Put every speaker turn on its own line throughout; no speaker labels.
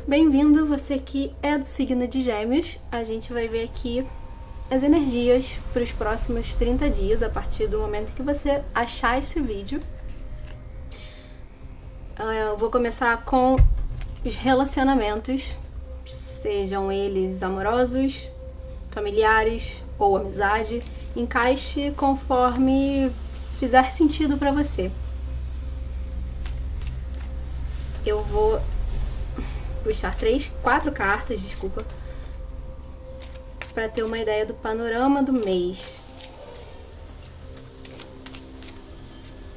Bem-vindo, você que é do signo de Gêmeos. A gente vai ver aqui as energias para os próximos 30 dias, a partir do momento que você achar esse vídeo. Eu vou começar com os relacionamentos, sejam eles amorosos, familiares ou amizade. Encaixe conforme fizer sentido para você. Eu vou puxar 4 cartas, para ter uma ideia do panorama do mês.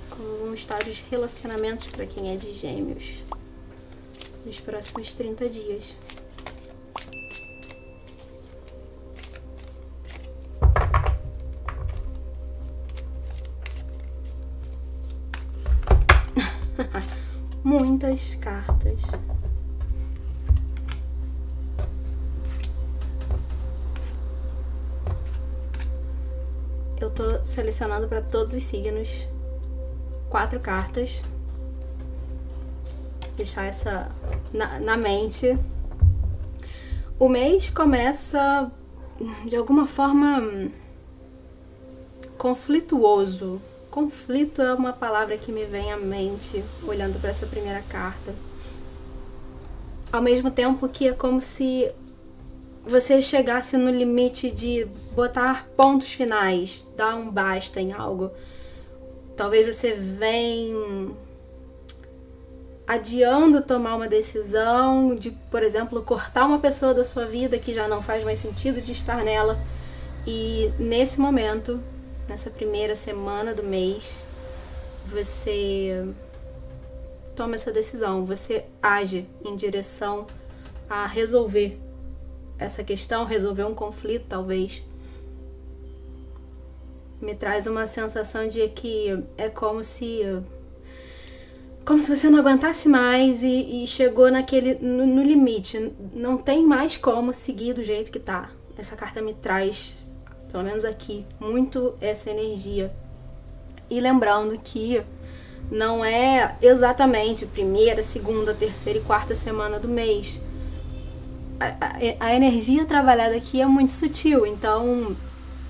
Como vão estar os relacionamentos para quem é de Gêmeos nos próximos 30 dias. Muitas cartas. Eu tô selecionando para todos os signos 4 cartas. Deixar essa na mente. O mês começa de alguma forma conflituoso. Conflito é uma palavra que me vem à mente olhando para essa primeira carta. Ao mesmo tempo que é como se você chegasse no limite de botar pontos finais, dar um basta em algo. Talvez você venha adiando tomar uma decisão de, por exemplo, cortar uma pessoa da sua vida que já não faz mais sentido de estar nela. E nesse momento, nessa primeira semana do mês, você toma essa decisão, você age em direção a resolver essa questão, resolver um conflito, talvez. Me traz uma sensação de que é como se você não aguentasse mais e chegou no limite. Não tem mais como seguir do jeito que tá. Essa carta me traz, pelo menos aqui, muito essa energia. E lembrando que não é exatamente primeira, segunda, terceira e quarta semana do mês. A energia trabalhada aqui é muito sutil, então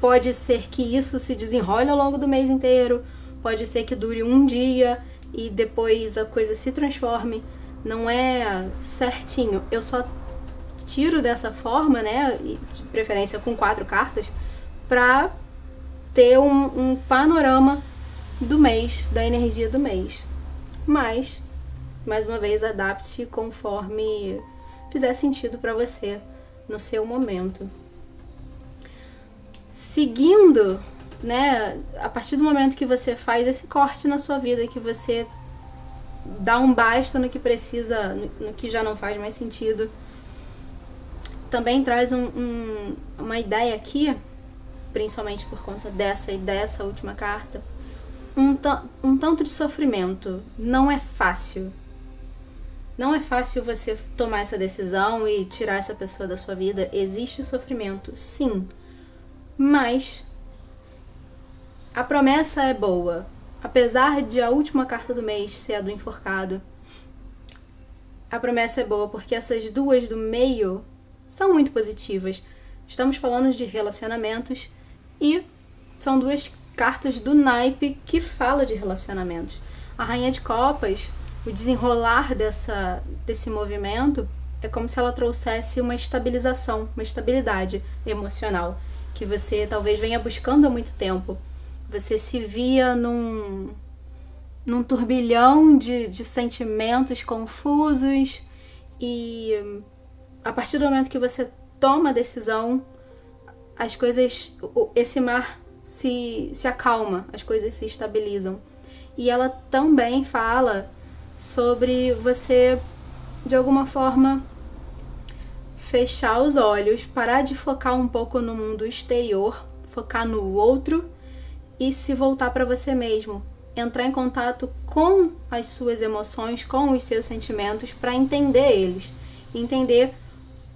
pode ser que isso se desenrole ao longo do mês inteiro, pode ser que dure um dia e depois a coisa se transforme. Não é certinho. Eu só tiro dessa forma, né, de preferência com 4 cartas, para ter um panorama do mês, da energia do mês. Mas, mais uma vez, adapte conforme fizer sentido para você no seu momento. Seguindo, né, a partir do momento que você faz esse corte na sua vida, que você dá um basta no que precisa, no que já não faz mais sentido, também traz uma ideia aqui, principalmente por conta dessa e dessa última carta, um tanto de sofrimento. Não é fácil. Não é fácil você tomar essa decisão e tirar essa pessoa da sua vida. Existe sofrimento, sim. Mas a promessa é boa. Apesar de a última carta do mês ser a do enforcado, a promessa é boa porque essas duas do meio são muito positivas. Estamos falando de relacionamentos e são 2 cartas do naipe que fala de relacionamentos. A Rainha de Copas, o desenrolar desse movimento, é como se ela trouxesse uma estabilização, uma estabilidade emocional, que você talvez venha buscando há muito tempo. Você se via num turbilhão de sentimentos confusos e a partir do momento que você toma a decisão, as coisas, esse mar se acalma, as coisas se estabilizam. E ela também fala sobre você, de alguma forma, fechar os olhos, parar de focar um pouco no mundo exterior, focar no outro e se voltar para você mesmo. Entrar em contato com as suas emoções, com os seus sentimentos, para entender eles. Entender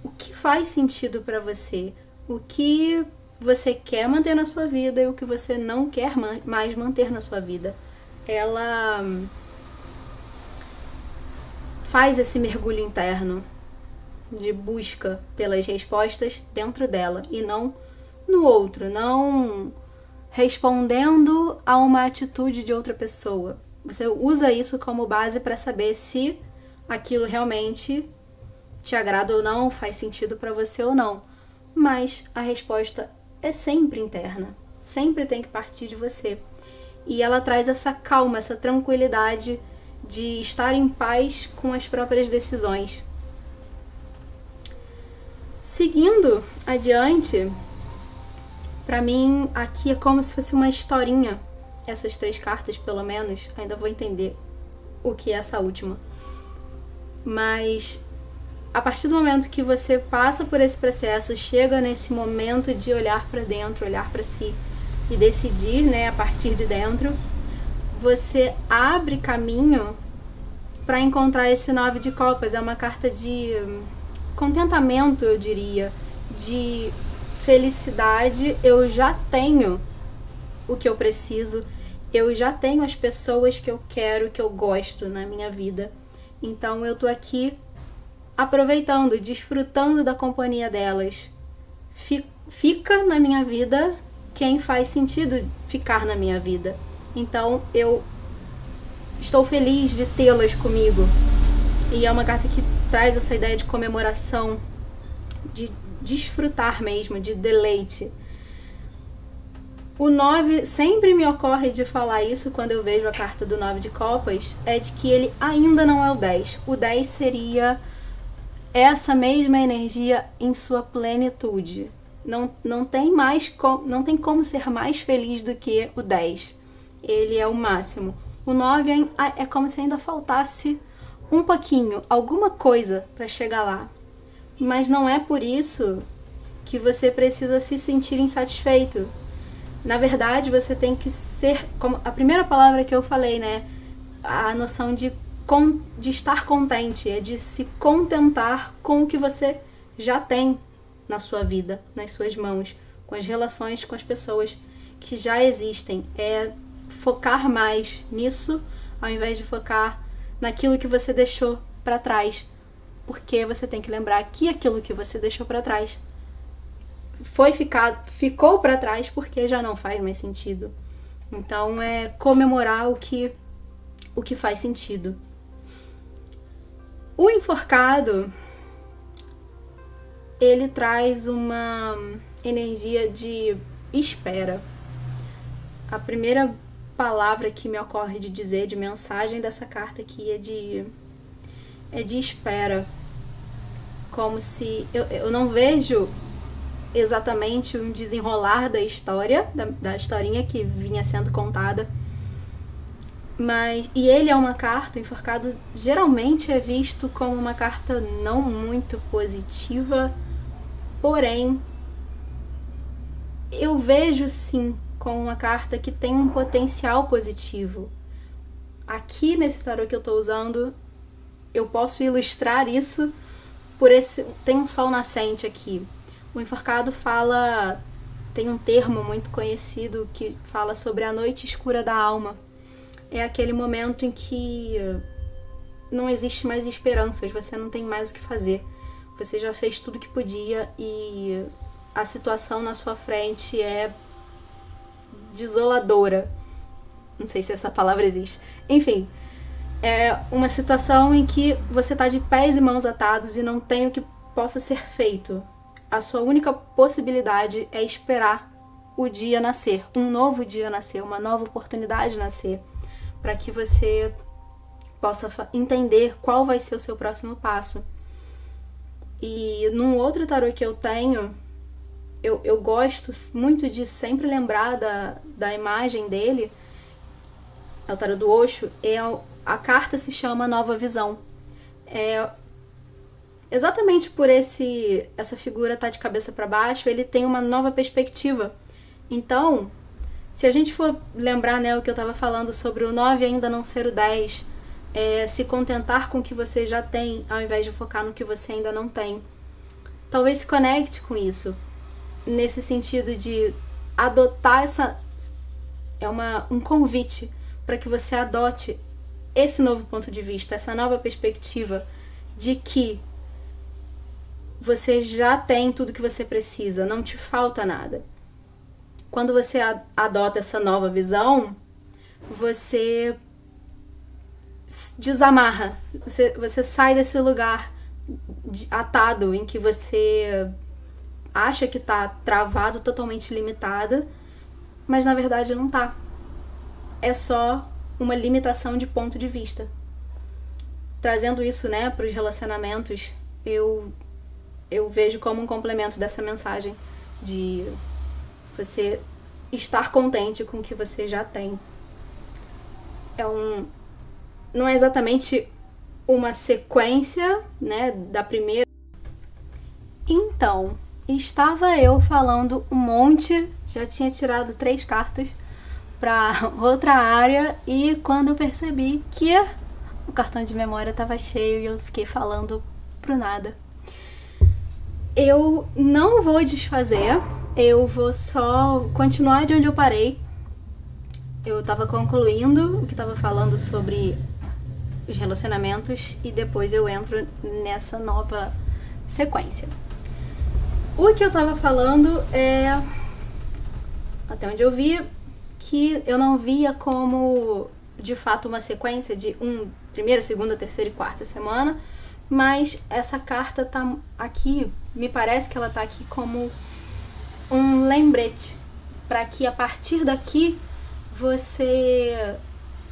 o que faz sentido para você, o que você quer manter na sua vida e o que você não quer mais manter na sua vida. Ela faz esse mergulho interno. de busca pelas respostas dentro dela e não no outro, não respondendo a uma atitude de outra pessoa. Você usa isso como base para saber se aquilo realmente te agrada ou não, faz sentido para você ou não. Mas a resposta é sempre interna, sempre tem que partir de você. E ela traz essa calma, essa tranquilidade de estar em paz com as próprias decisões. Seguindo adiante, para mim aqui é como se fosse uma historinha. Essas 3 cartas, pelo menos, ainda vou entender o que é essa última. Mas a partir do momento que você passa por esse processo, chega nesse momento de olhar para dentro, olhar para si e decidir, né, a partir de dentro, você abre caminho para encontrar esse 9 de copas. É uma carta de contentamento, eu diria, de felicidade. Eu já tenho o que eu preciso, eu já tenho as pessoas que eu quero, que eu gosto na minha vida. Então eu tô aqui aproveitando, desfrutando da companhia delas. Fica na minha vida quem faz sentido ficar na minha vida. Então eu estou feliz de tê-las comigo. E é uma carta que traz essa ideia de comemoração, de desfrutar mesmo, de deleite. O 9, sempre me ocorre de falar isso quando eu vejo a carta do 9 de copas, é de que ele ainda não é o 10. O 10 seria essa mesma energia em sua plenitude. Não tem como ser mais feliz do que o 10. Ele é o máximo. O 9 é como se ainda faltasse um pouquinho, alguma coisa para chegar lá. Mas não é por isso que você precisa se sentir insatisfeito. Na verdade, você tem que ser, como a primeira palavra que eu falei, né? A noção de estar contente, é de se contentar com o que você já tem na sua vida, nas suas mãos, com as relações com as pessoas que já existem. É focar mais nisso, ao invés de focar naquilo que você deixou para trás. Porque você tem que lembrar que aquilo que você deixou para trás ficou para trás porque já não faz mais sentido. Então é comemorar o que faz sentido. O enforcado, ele traz uma energia de espera. A primeira palavra que me ocorre de dizer, de mensagem dessa carta aqui é de espera. Como se eu não vejo exatamente um desenrolar da história, da historinha que vinha sendo contada. E ele é uma carta, o enforcado geralmente é visto como uma carta não muito positiva, porém eu vejo sim como uma carta que tem um potencial positivo. Aqui nesse tarô que eu estou usando, eu posso ilustrar isso tem um sol nascente aqui. O enforcado tem um termo muito conhecido que fala sobre a noite escura da alma. É aquele momento em que não existe mais esperanças, você não tem mais o que fazer. Você já fez tudo que podia e a situação na sua frente é desoladora. Não sei se essa palavra existe. Enfim, é uma situação em que você está de pés e mãos atados e não tem o que possa ser feito. A sua única possibilidade é esperar o dia nascer, um novo dia nascer, uma nova oportunidade nascer, para que você possa entender qual vai ser o seu próximo passo. E num outro tarô que eu tenho, eu gosto muito de sempre lembrar da imagem dele, é o tarô do Osho, a carta se chama Nova Visão. Exatamente por essa figura estar de cabeça para baixo, ele tem uma nova perspectiva. Então, se a gente for lembrar, né, o que eu estava falando sobre o 9 ainda não ser o 10, se contentar com o que você já tem, ao invés de focar no que você ainda não tem. Talvez se conecte com isso, nesse sentido de adotar um convite para que você adote esse novo ponto de vista, essa nova perspectiva de que você já tem tudo que você precisa, não te falta nada. Quando você adota essa nova visão, você desamarra, você sai desse lugar atado em que você acha que tá travado, totalmente limitada, mas na verdade não tá. É só uma limitação de ponto de vista. Trazendo isso, né, para os relacionamentos, eu vejo como um complemento dessa mensagem de você estar contente com o que você já tem. Não é exatamente uma sequência, né, da primeira. Então, estava eu falando um monte, já tinha tirado 3 cartas para outra área, e quando eu percebi que o cartão de memória estava cheio e eu fiquei falando pro nada. Eu não vou desfazer, eu vou só continuar de onde eu parei. Eu estava concluindo o que estava falando sobre os relacionamentos e depois eu entro nessa nova sequência. O que eu estava falando é, até onde eu vi, que eu não via como de fato uma sequência de primeira, segunda, terceira e quarta semana, mas essa carta tá aqui, me parece que ela tá aqui como um lembrete para que a partir daqui você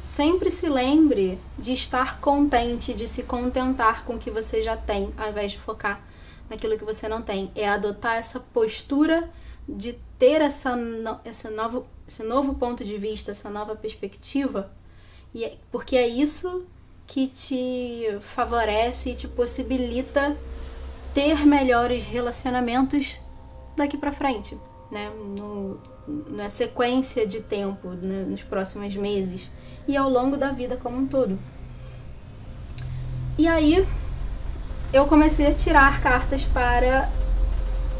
sempre se lembre de estar contente, de se contentar com o que você já tem, ao invés de focar naquilo que você não tem. É adotar essa postura de ter esse novo ponto de vista, essa nova perspectiva, porque é isso que te favorece e te possibilita ter melhores relacionamentos daqui pra frente, né? Na sequência de tempo, né? Nos próximos meses e ao longo da vida como um todo. E aí eu comecei a tirar cartas para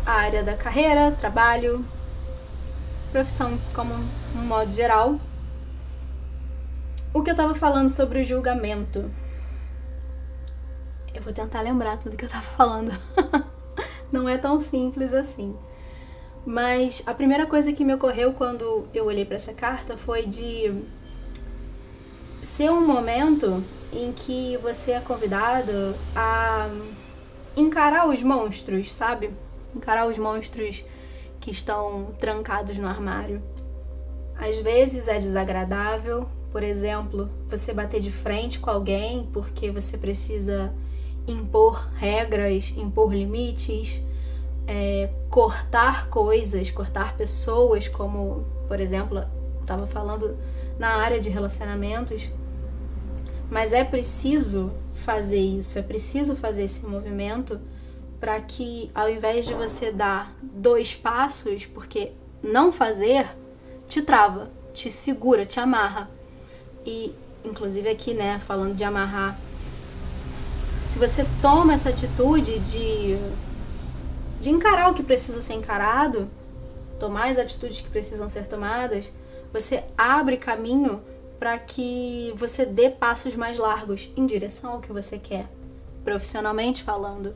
a área da carreira, trabalho, profissão como um modo geral. O que eu tava falando sobre o julgamento? Eu vou tentar lembrar tudo que eu tava falando. Não é tão simples assim. Mas a primeira coisa que me ocorreu quando eu olhei para essa carta foi de ser um momento em que você é convidado a encarar os monstros, sabe? Encarar os monstros que estão trancados no armário. Às vezes é desagradável, por exemplo, você bater de frente com alguém porque você precisa impor regras, impor limites, cortar coisas, cortar pessoas, como, por exemplo, eu estava falando na área de relacionamentos. Mas é preciso fazer isso, é preciso fazer esse movimento para que, ao invés de você dar 2 passos, porque não fazer te trava, te segura, te amarra. E, inclusive aqui, né, falando de amarrar, se você toma essa atitude de encarar o que precisa ser encarado, tomar as atitudes que precisam ser tomadas, você abre caminho para que você dê passos mais largos em direção ao que você quer, profissionalmente falando.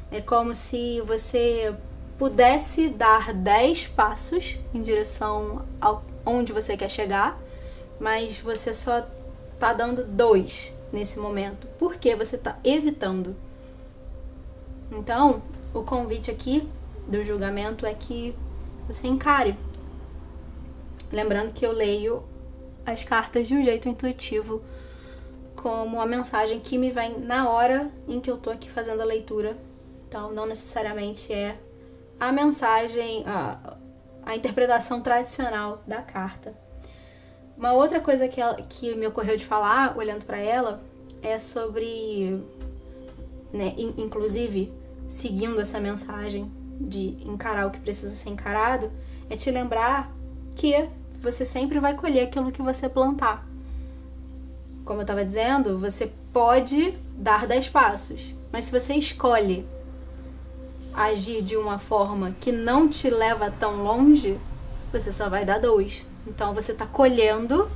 É como se você pudesse dar 10 passos em direção a onde você quer chegar, mas você só tá dando 2 nesse momento, porque você tá evitando. Então, o convite aqui do julgamento é que você encare. Lembrando que eu leio as cartas de um jeito intuitivo, como uma mensagem que me vem na hora em que eu tô aqui fazendo a leitura. Então, não necessariamente é a mensagem, a interpretação tradicional da carta. Uma outra coisa que me ocorreu de falar, olhando para ela, é sobre, né, inclusive, seguindo essa mensagem de encarar o que precisa ser encarado, é te lembrar que você sempre vai colher aquilo que você plantar. Como eu estava dizendo, você pode dar 10 passos, mas se você escolhe agir de uma forma que não te leva tão longe, você só vai dar 2. Então você está colhendo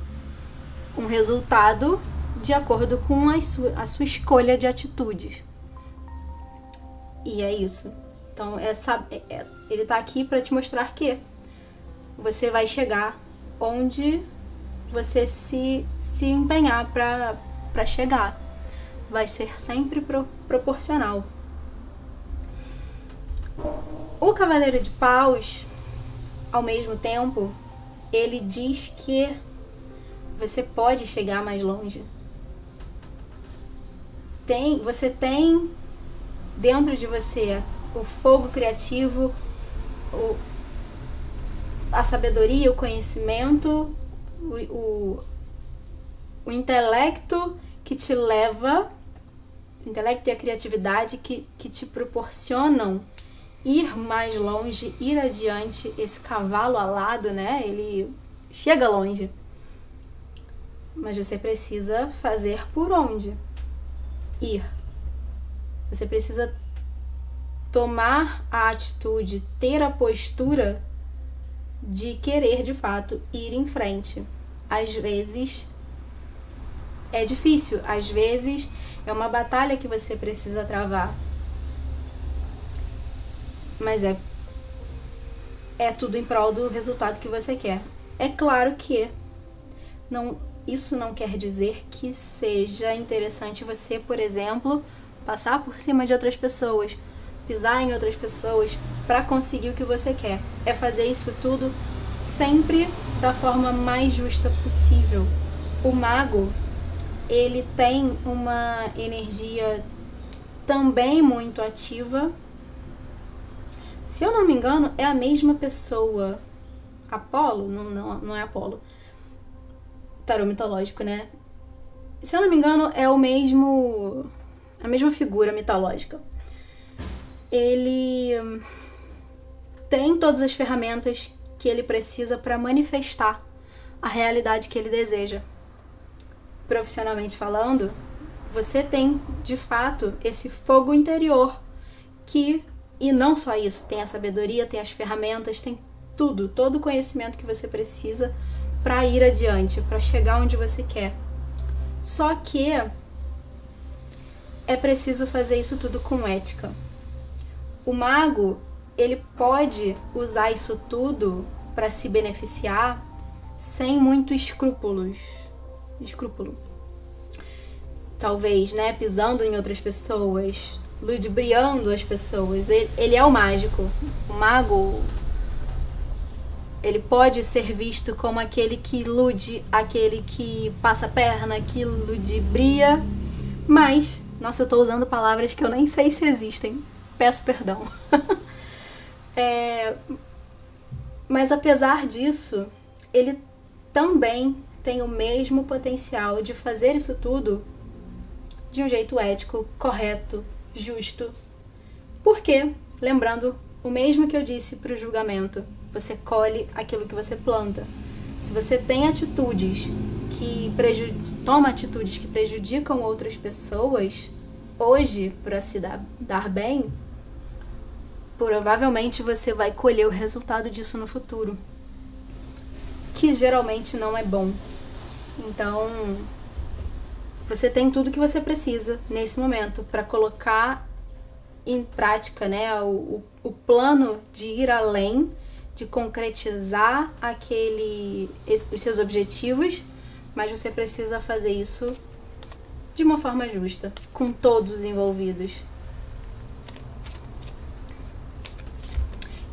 um resultado de acordo com a sua escolha de atitudes. E é isso. Então, ele tá aqui para te mostrar que você vai chegar onde você se empenhar para chegar. Vai ser sempre proporcional. O Cavaleiro de Paus, ao mesmo tempo, ele diz que você pode chegar mais longe. Você tem dentro de você o fogo criativo, a sabedoria, o conhecimento, o intelecto que te leva, o intelecto e a criatividade que te proporcionam ir mais longe, ir adiante. Esse cavalo alado, né? Ele chega longe. Mas você precisa fazer por onde ir. Você precisa tomar a atitude, ter a postura de querer, de fato, ir em frente. Às vezes é difícil, às vezes é uma batalha que você precisa travar. Mas é tudo em prol do resultado que você quer. É claro que isso não quer dizer que seja interessante você, por exemplo, passar por cima de outras pessoas, pisar em outras pessoas para conseguir o que você quer. É fazer isso tudo sempre da forma mais justa possível. O mago, ele tem uma energia também muito ativa. Se eu não me engano, é a mesma pessoa. Apolo? Não é Apolo. Tarô mitológico, né? Se eu não me engano, é a mesma figura mitológica. Ele tem todas as ferramentas que ele precisa para manifestar a realidade que ele deseja. Profissionalmente falando, você tem, de fato, esse fogo interior e não só isso, tem a sabedoria, tem as ferramentas, tem tudo, todo o conhecimento que você precisa para ir adiante, para chegar onde você quer. Só que é preciso fazer isso tudo com ética. O mago, ele pode usar isso tudo para se beneficiar sem muito escrúpulo. Talvez, né, pisando em outras pessoas, ludibriando as pessoas. Ele é o mágico. O mago, ele pode ser visto como aquele que ilude, aquele que passa a perna, que ludibria. Mas, nossa, eu tô usando palavras que eu nem sei se existem. Peço perdão. Mas apesar disso, ele também tem o mesmo potencial de fazer isso tudo de um jeito ético, correto, justo. Porque, lembrando o mesmo que eu disse para o julgamento, você colhe aquilo que você planta. Se você tem atitudes toma atitudes que prejudicam outras pessoas, hoje, para se dar bem, provavelmente você vai colher o resultado disso no futuro, que geralmente não é bom. Então, você tem tudo que você precisa nesse momento para colocar em prática, né, o plano de ir além, de concretizar os seus objetivos, mas você precisa fazer isso de uma forma justa, com todos os envolvidos.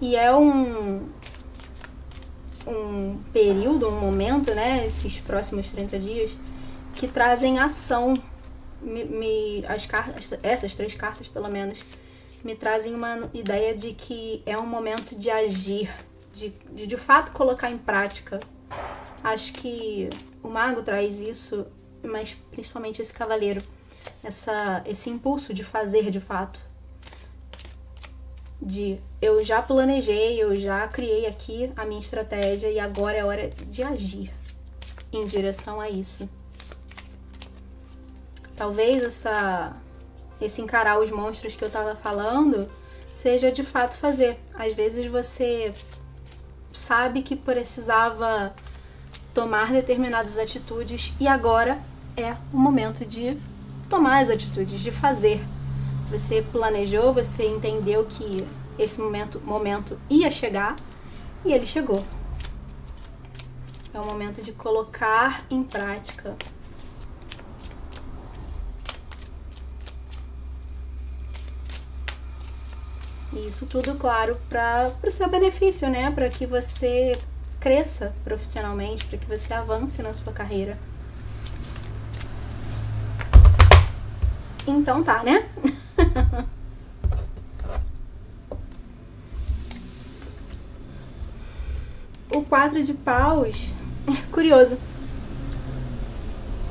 E é um período, um momento, né, esses próximos 30 dias, que trazem ação. Essas 3 cartas, pelo menos, me trazem uma ideia de que é um momento de agir, de fato colocar em prática. Acho que o mago traz isso, mas principalmente esse cavaleiro, esse impulso de fazer de fato. Eu já planejei, eu já criei aqui a minha estratégia e agora é hora de agir em direção a isso. Talvez esse encarar os monstros que eu tava falando seja de fato fazer. Às vezes você sabe que precisava tomar determinadas atitudes e agora é o momento de tomar as atitudes, de fazer. Você planejou, você entendeu que esse momento ia chegar, e ele chegou. É o momento de colocar em prática. E isso tudo, claro, para o seu benefício, né? Para que você cresça profissionalmente, para que você avance na sua carreira. Então tá, né? O 4 de paus, curioso.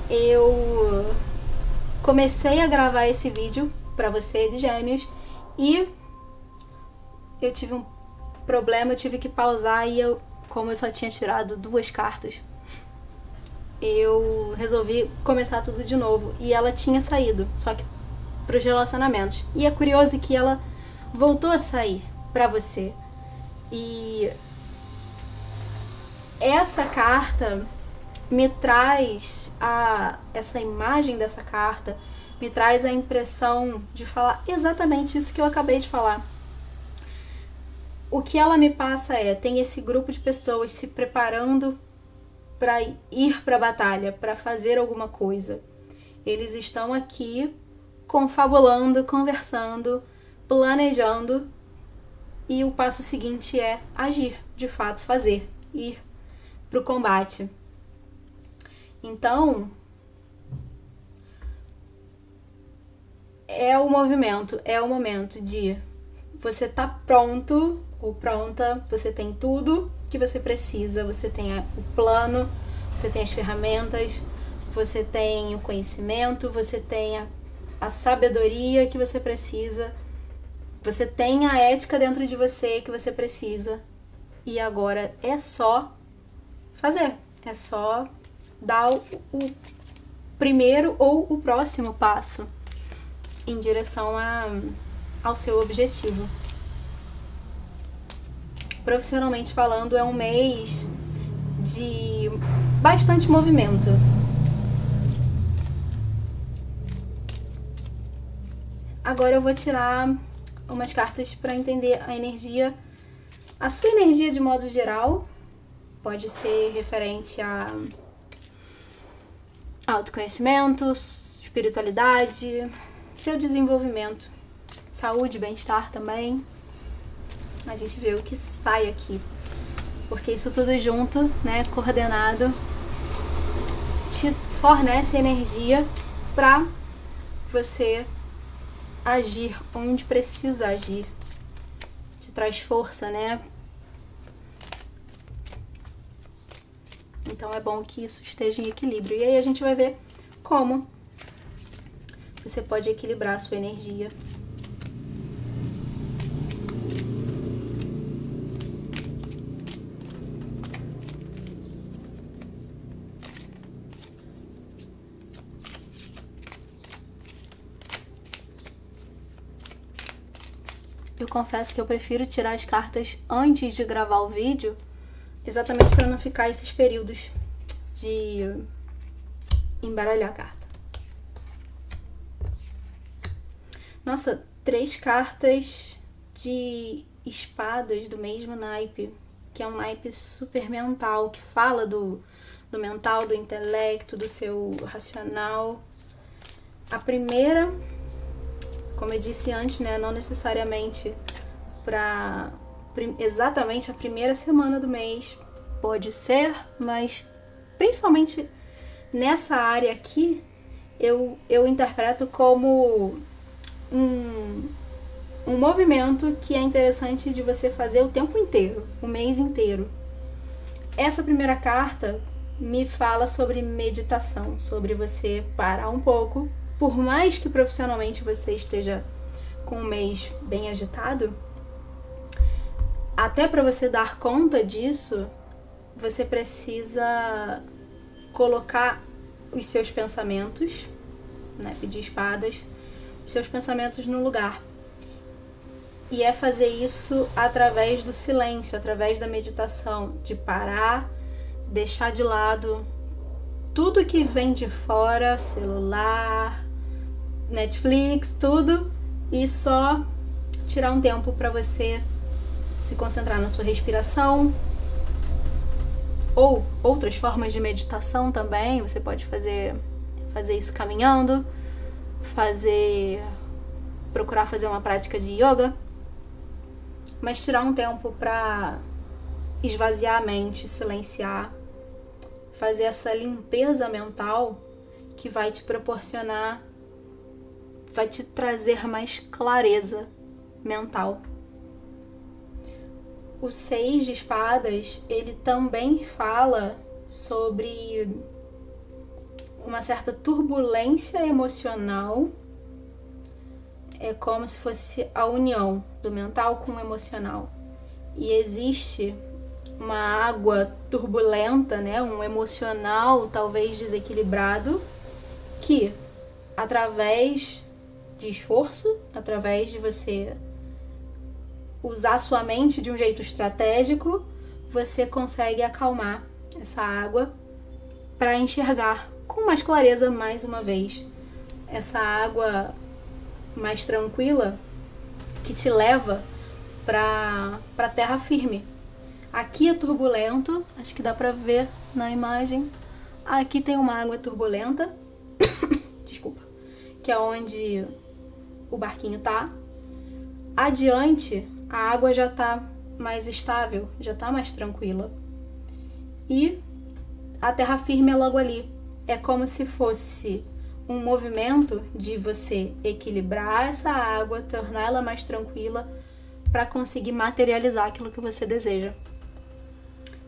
Eu comecei a gravar esse vídeo pra você de Gêmeos e eu tive um problema, eu tive que pausar e como eu só tinha tirado 2 cartas, eu resolvi começar tudo de novo. E ela tinha saído, só que pros relacionamentos. E é curioso que ela voltou a sair pra você. E essa carta me traz essa imagem dessa carta me traz a impressão de falar exatamente isso que eu acabei de falar. O que ela me passa tem esse grupo de pessoas se preparando para ir para a batalha, para fazer alguma coisa. Eles estão aqui confabulando, conversando, planejando, e o passo seguinte é agir, de fato, fazer, ir para o combate. Então, é o momento de você tá pronto ou pronta, você tem tudo que você precisa, você tem o plano, você tem as ferramentas, você tem o conhecimento, você tem a sabedoria que você precisa, você tem a ética dentro de você que você precisa, e agora é só fazer, é só dar o primeiro ou o próximo passo em direção ao seu objetivo. Profissionalmente falando, é um mês de bastante movimento. Agora eu vou tirar umas cartas para entender a energia, a sua energia de modo geral. Pode ser referente a autoconhecimento, espiritualidade, seu desenvolvimento, saúde, bem-estar também. A gente vê o que sai aqui, porque isso tudo junto, né, coordenado, te fornece energia para você agir onde precisa agir, te traz força, né? Então é bom que isso esteja em equilíbrio. E aí a gente vai ver como você pode equilibrar a sua energia. Eu confesso que eu prefiro tirar as cartas antes de gravar o vídeo, exatamente para não ficar esses períodos de embaralhar a carta. Nossa, 3 cartas de espadas do mesmo naipe, que é um naipe super mental, que fala do mental, do intelecto, do seu racional. A primeira, como eu disse antes, né, não necessariamente para exatamente a primeira semana do mês, pode ser, mas principalmente nessa área aqui, eu interpreto como um movimento que é interessante de você fazer o tempo inteiro, o mês inteiro. Essa primeira carta me fala sobre meditação, sobre você parar um pouco. Por mais que profissionalmente você esteja com um mês bem agitado, até para você dar conta disso, você precisa colocar os seus pensamentos, né, pedir espadas, os seus pensamentos no lugar. E é fazer isso através do silêncio, através da meditação, de parar, deixar de lado tudo que vem de fora, celular, Netflix, tudo, e só tirar um tempo para você se concentrar na sua respiração, ou outras formas de meditação também. Você pode fazer isso caminhando, procurar fazer uma prática de yoga, mas tirar um tempo para esvaziar a mente, silenciar, fazer essa limpeza mental que vai te proporcionar, vai te trazer mais clareza mental. O 6 de espadas, ele também fala sobre uma certa turbulência emocional. É como se fosse a união do mental com o emocional. E existe uma água turbulenta, né? Um emocional talvez desequilibrado, que através de esforço, através de você usar sua mente de um jeito estratégico, você consegue acalmar essa água para enxergar com mais clareza, mais uma vez, essa água mais tranquila que te leva para terra firme. Aqui é turbulento, acho que dá para ver na imagem. Aqui tem uma água turbulenta, desculpa, que é onde o barquinho tá. Adiante, a água já tá mais estável, já tá mais tranquila. E a terra firme é logo ali. É como se fosse um movimento de você equilibrar essa água, tornar ela mais tranquila para conseguir materializar aquilo que você deseja.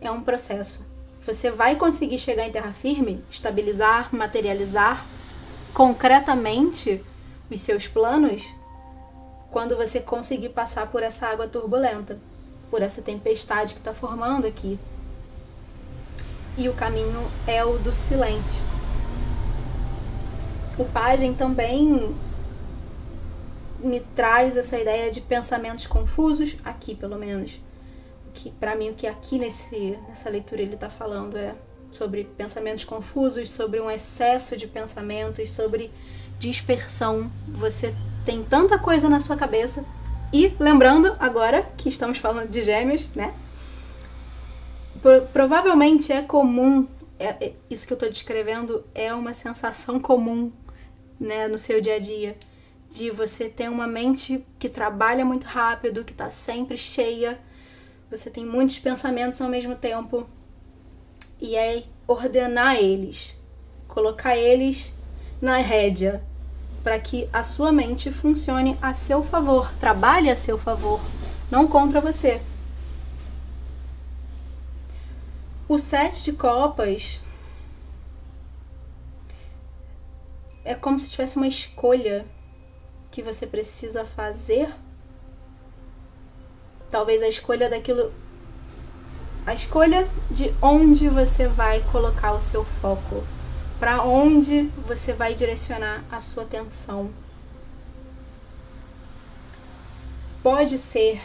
É um processo. Você vai conseguir chegar em terra firme, estabilizar, materializar concretamente os seus planos quando você conseguir passar por essa água turbulenta, por essa tempestade que está formando aqui. E o caminho é o do silêncio. O pajem também me traz essa ideia de pensamentos confusos, aqui pelo menos. Que para mim o que aqui nessa leitura ele está falando é sobre pensamentos confusos, sobre um excesso de pensamentos, sobre dispersão. Você tem tanta coisa na sua cabeça. E lembrando agora que estamos falando de Gêmeos, né? Provavelmente é comum, isso que eu estou descrevendo é uma sensação comum, né, no seu dia a dia, de você ter uma mente que trabalha muito rápido, que está sempre cheia, você tem muitos pensamentos ao mesmo tempo, e é ordenar eles, colocar eles na rédea, para que a sua mente funcione a seu favor, trabalhe a seu favor, não contra você. O 7 de copas é como se tivesse uma escolha que você precisa fazer. Talvez a escolha de onde você vai colocar o seu foco, para onde você vai direcionar a sua atenção. Pode ser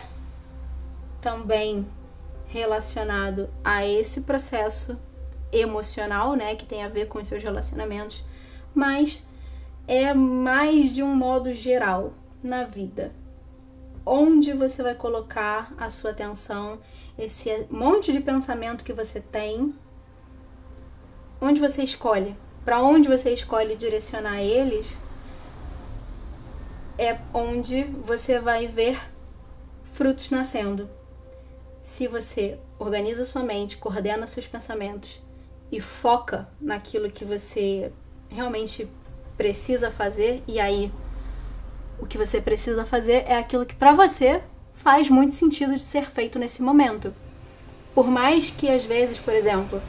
também relacionado a esse processo emocional, né, que tem a ver com os seus relacionamentos, mas é mais de um modo geral na vida. Onde você vai colocar a sua atenção, esse monte de pensamento que você tem, onde você escolhe, para onde você escolhe direcionar eles, é onde você vai ver frutos nascendo. Se você organiza sua mente, coordena seus pensamentos e foca naquilo que você realmente precisa fazer, e aí o que você precisa fazer é aquilo que para você faz muito sentido de ser feito nesse momento. Por mais que às vezes, por exemplo,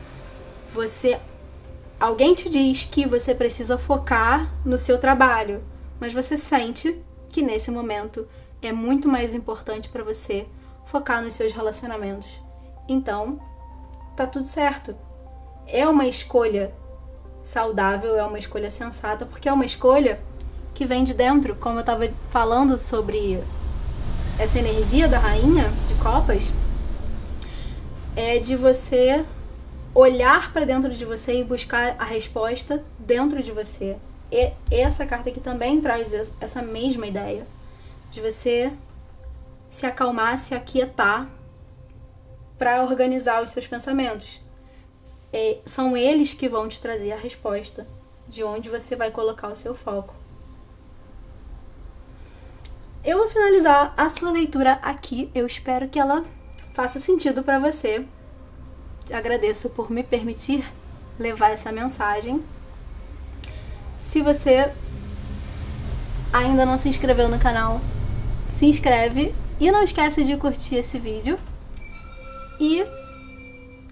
alguém te diz que você precisa focar no seu trabalho, mas você sente que nesse momento é muito mais importante para você focar nos seus relacionamentos. Então, tá tudo certo. É uma escolha saudável, é uma escolha sensata, porque é uma escolha que vem de dentro. Como eu estava falando sobre essa energia da rainha de copas, é de você olhar para dentro de você e buscar a resposta dentro de você. E essa carta aqui também traz essa mesma ideia de você se acalmar, se aquietar para organizar os seus pensamentos. São eles que vão te trazer a resposta de onde você vai colocar o seu foco. Eu vou finalizar a sua leitura aqui. Eu espero que ela faça sentido para você. Te agradeço por me permitir levar essa mensagem. Se você ainda não se inscreveu no canal, se inscreve e não esquece de curtir esse vídeo. E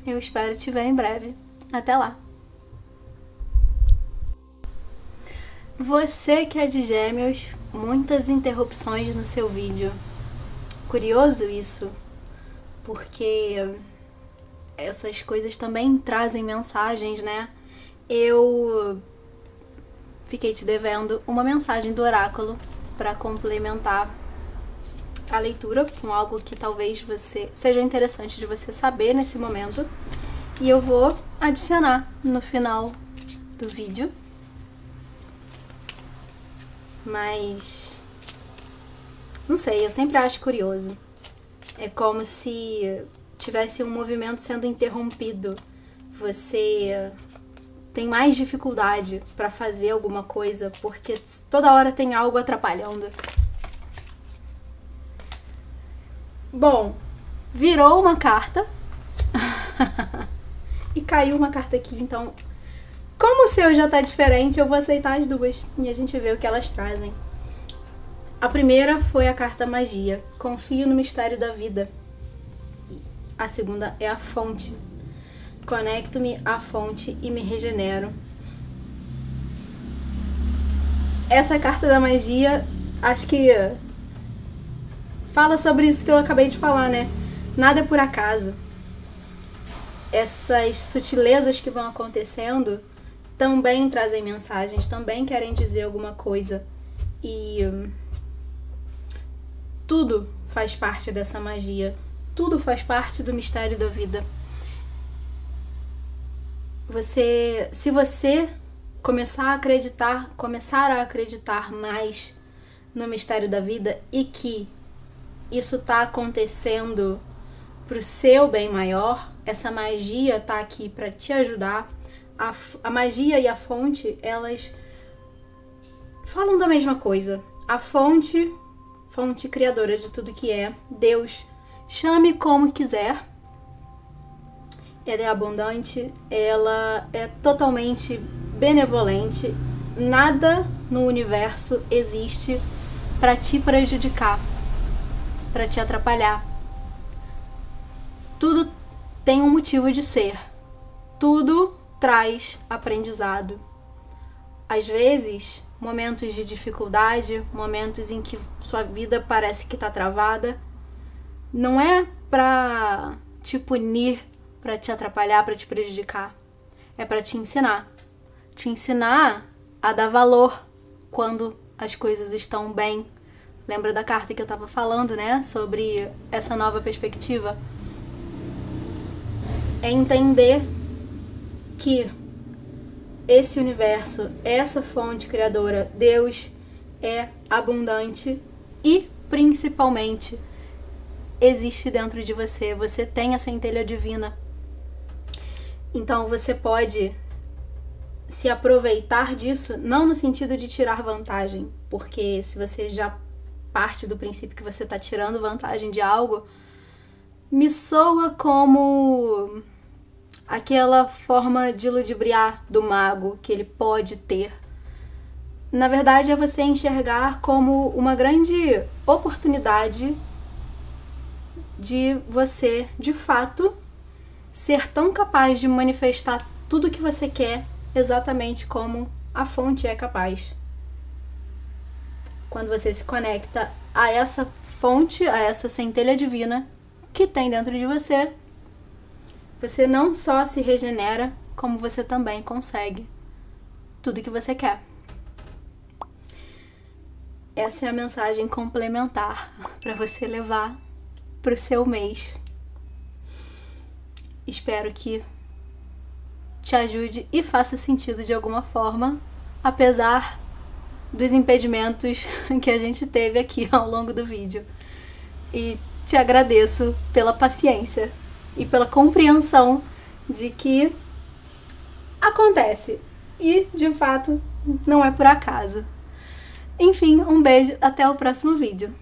eu espero te ver em breve. Até lá! Você que é de Gêmeos, muitas interrupções no seu vídeo. Curioso isso, porque essas coisas também trazem mensagens, né? Eu fiquei te devendo uma mensagem do oráculo para complementar a leitura com algo que talvez seja interessante de você saber nesse momento. E eu vou adicionar no final do vídeo. Mas não sei, eu sempre acho curioso. É como se tivesse um movimento sendo interrompido. Você tem mais dificuldade para fazer alguma coisa porque toda hora tem algo atrapalhando. Bom, virou uma carta e caiu uma carta aqui, então, como o seu já tá diferente, eu vou aceitar as duas e a gente vê o que elas trazem. A primeira foi a carta Magia. Confio no mistério da vida. A segunda é a fonte. Conecto-me à fonte e me regenero. Essa carta da magia, acho que fala sobre isso que eu acabei de falar, né? Nada é por acaso. Essas sutilezas que vão acontecendo também trazem mensagens, também querem dizer alguma coisa. E tudo faz parte dessa magia. Tudo faz parte do mistério da vida. Se você começar a acreditar mais no mistério da vida e que isso está acontecendo para o seu bem maior, essa magia está aqui para te ajudar. A magia e a fonte, elas falam da mesma coisa. A fonte criadora de tudo que é, Deus, chame como quiser. Ela é abundante, ela é totalmente benevolente. Nada no universo existe para te prejudicar, para te atrapalhar. Tudo tem um motivo de ser. Tudo traz aprendizado. Às vezes, momentos de dificuldade, momentos em que sua vida parece que está travada, não é para te punir, para te atrapalhar, para te prejudicar. É para te ensinar. Te ensinar a dar valor quando as coisas estão bem. Lembra da carta que eu estava falando, né? Sobre essa nova perspectiva? É entender que esse universo, essa fonte criadora, Deus, é abundante e, principalmente, existe dentro de você. Você tem a centelha divina. Então você pode se aproveitar disso, não no sentido de tirar vantagem, porque se você já parte do princípio que você está tirando vantagem de algo, me soa como aquela forma de ludibriar do mago que ele pode ter. Na verdade, é você enxergar como uma grande oportunidade de você, de fato, ser tão capaz de manifestar tudo que você quer exatamente como a fonte é capaz. Quando você se conecta a essa fonte, a essa centelha divina que tem dentro de você, você não só se regenera, como você também consegue tudo que você quer. Essa é a mensagem complementar para você levar para o seu mês. Espero que te ajude e faça sentido de alguma forma, apesar dos impedimentos que a gente teve aqui ao longo do vídeo. e te agradeço pela paciência e pela compreensão de que acontece e, de fato, não é por acaso. Enfim, um beijo, até o próximo vídeo.